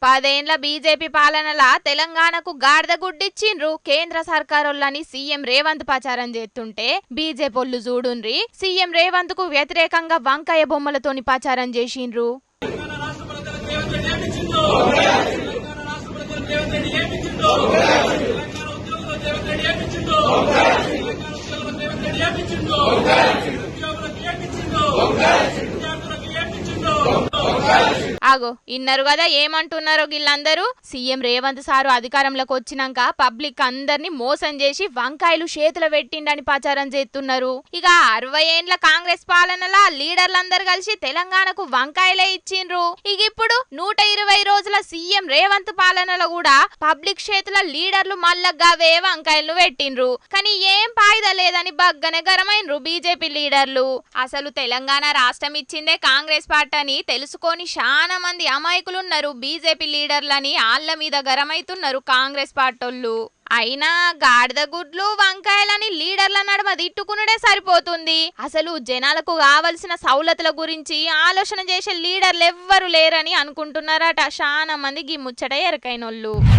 పదేండ్ల BJP పాలనల తెలంగాణకు గాడిద గుడ్డిచ్చిండ్రు కేంద్ర సర్కారోళ్ళని సీఎం రేవంత్ ప్రచారం చేస్తుంటే బీజేపీలు చూడుండ్రి సీఎం రేవంత్ కు వ్యతిరేకంగా వంకాయ బొమ్మలతోని ప్రచారం చేసిండ్రు. ఆగో ఇన్నరు కదా ఏమంటున్నారో వీళ్ళందరూ. సీఎం రేవంత్ సారు అధికారంలోకి వచ్చినాక పబ్లిక్ అందరినీ మోసం చేసి వంకాయలు చేతులు పెట్టిండని ప్రచారం చేస్తున్నారు. ఇక 60 ఏండ్ల కాంగ్రెస్ పాలనలా లీడర్లందరూ కలిసి తెలంగాణకు వంకాయలే ఇచ్చిండ్రు. ఇక ఇప్పుడు 120 రోజుల సీఎం రేవంత్ పాలనలో కూడా పబ్లిక్ చేతుల లీడర్లు మల్లగ్గావే వంకాయలు పెట్టిండ్రు. కానీ ఏం ఫాయిదా లేదని బగ్గనే గరమైనరు బీజేపీ లీడర్లు. అసలు తెలంగాణ రాష్ట్రం ఇచ్చిందే కాంగ్రెస్ పార్టీ అని తెలుసుకొని చాలా మంది అమాయకులున్నారు బీజేపీ లీడర్లని ఆళ్ల మీద గరమైతున్నారు కాంగ్రెస్ పార్టోళ్ళు. అయినా గాడిద గుడ్లు వంకాయలని లీడర్ల నడుమ తిట్టుకునుడే సరిపోతుంది. అసలు జనాలకు కావలసిన సౌలతుల గురించి ఆలోచన చేసే లీడర్లు ఎవ్వరు లేరని అనుకుంటున్నారట చాలా మంది. ఈ ముచ్చట ఎరకైనోళ్ళు.